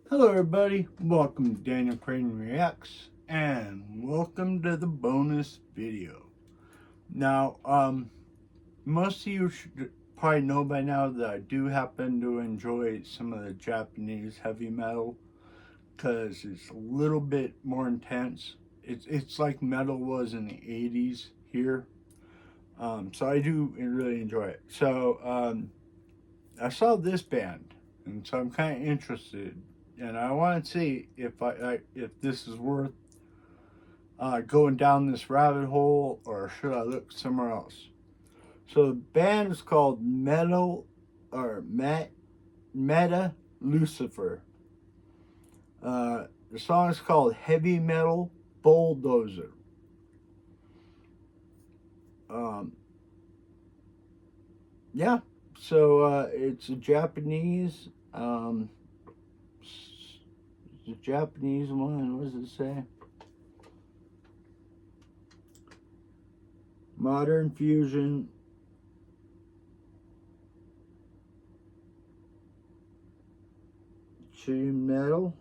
Hello everybody, welcome to Daniel Creighton Reacts, and welcome to the bonus video. Now, most of you should probably know by now that I do happen to enjoy some of the Japanese heavy metal, because it's a little bit more intense. It's like metal was in the 80s here, so I do really enjoy it. So, I saw this band, and so I'm kind of interested. And I want to see if if this is worth going down this rabbit hole, or should I look somewhere else. So the band is called MetaLucifer. The song is called Heavy Metal Bulldozer. Yeah, so it's a Japanese. The Japanese one, what does it say? Modern fusion. Metal.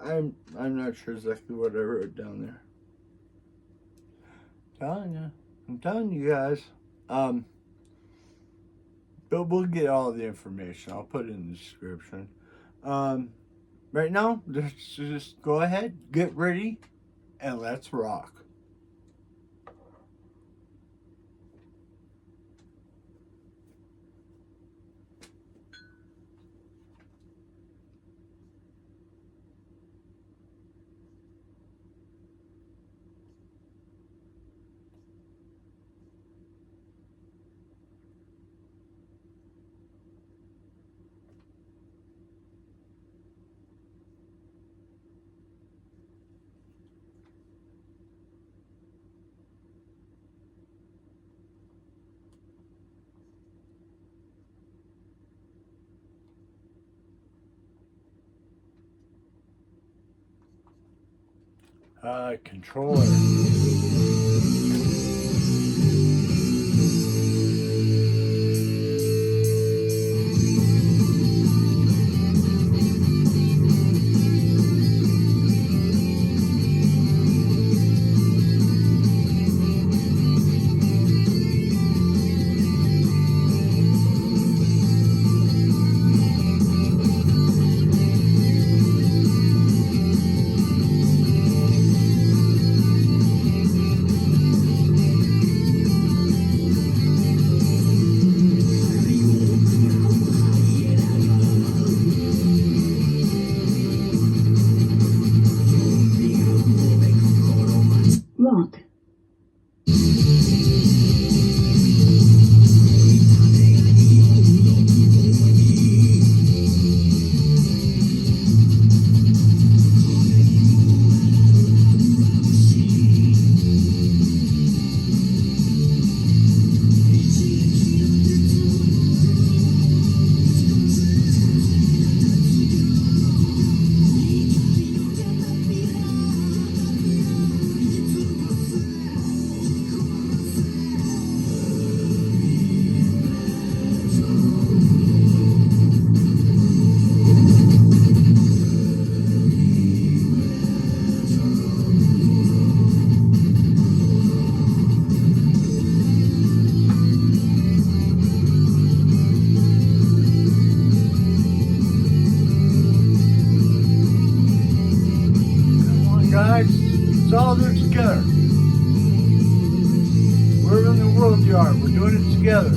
I'm not sure exactly what I wrote down there. I'm telling you guys. But we'll get all the information. I'll put it in the description. Right now, just go ahead, get ready, and let's rock. Controller. Rock. Guys, let's all do it together. We're in the world yard. We're doing it together.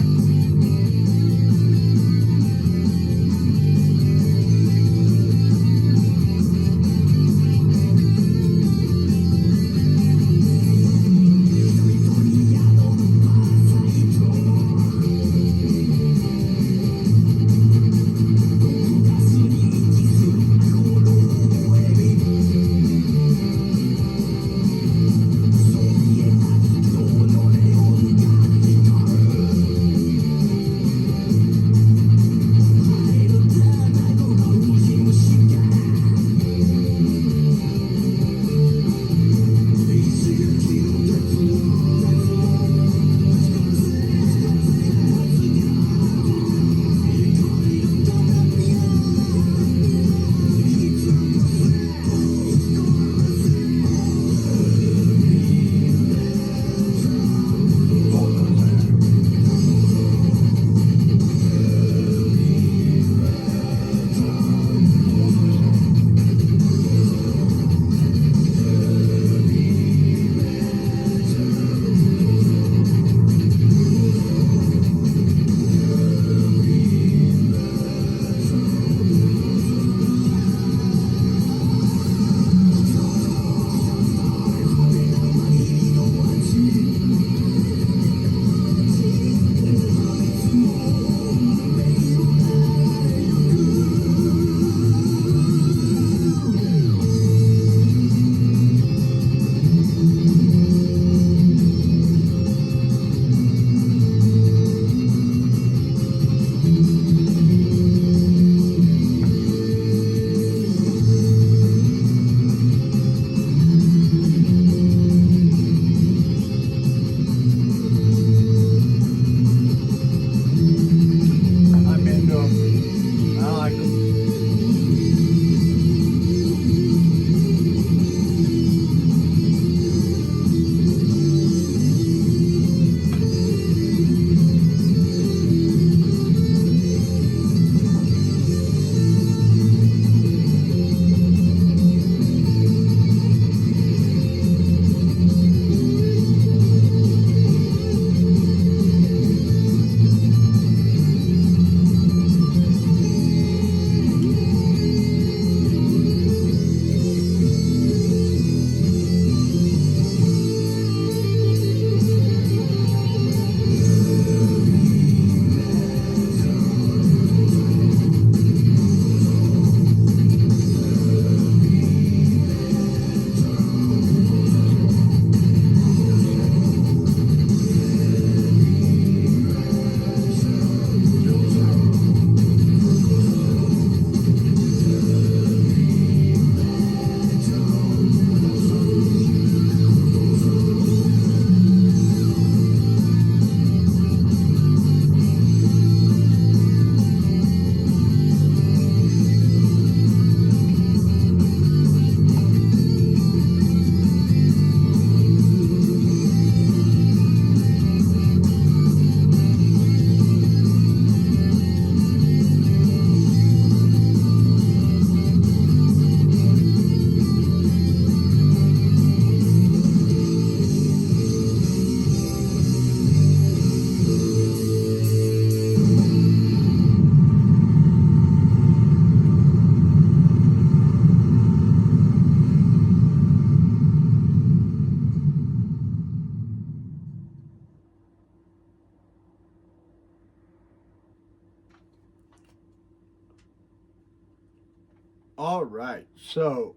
All right. So,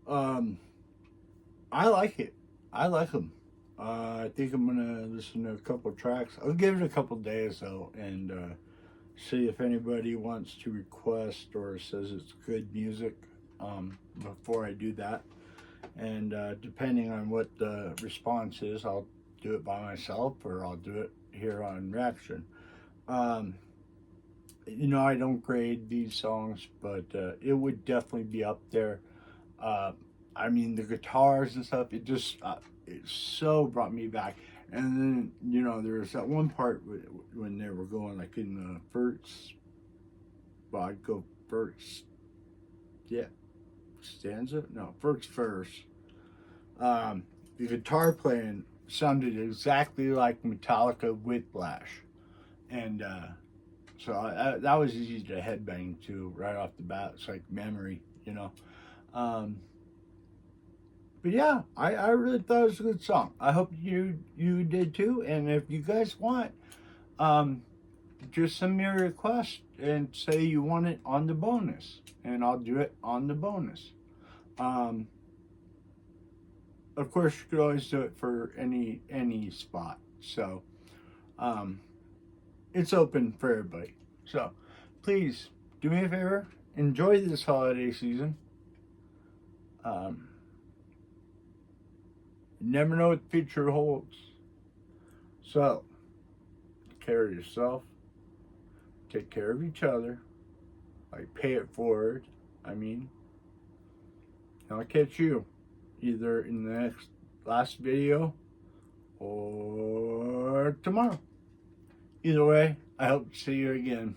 I like it. I like them. I think I'm gonna listen to a couple tracks. I'll give it a couple days though, and see if anybody wants to request or says it's good music before I do that. And depending on what the response is, I'll do it by myself or I'll do it here on Reaction. Um, I don't grade these songs, but it would definitely be up there. Uh, I mean, the guitars and stuff, it so brought me back. And then, there was that one part when they were going like in the first, well, I'd go first, yeah, stanza? No, first verse. The guitar playing sounded exactly like Metallica Whiplash. And that was easy to headbang to right off the bat. It's like memory. Um, but yeah, I really thought it was a good song. I hope you did too. And if you guys want, um, just send me a request and say you want it on the bonus, and I'll do it on the bonus. Um, of course, you could always do it for any spot. So um, it's open for everybody. So please do me a favor, enjoy this holiday season. Um, you never know what the future holds. So take care of yourself, take care of each other, like pay it forward. I mean, I'll catch you either in the last video or tomorrow. Either way, I hope to see you again.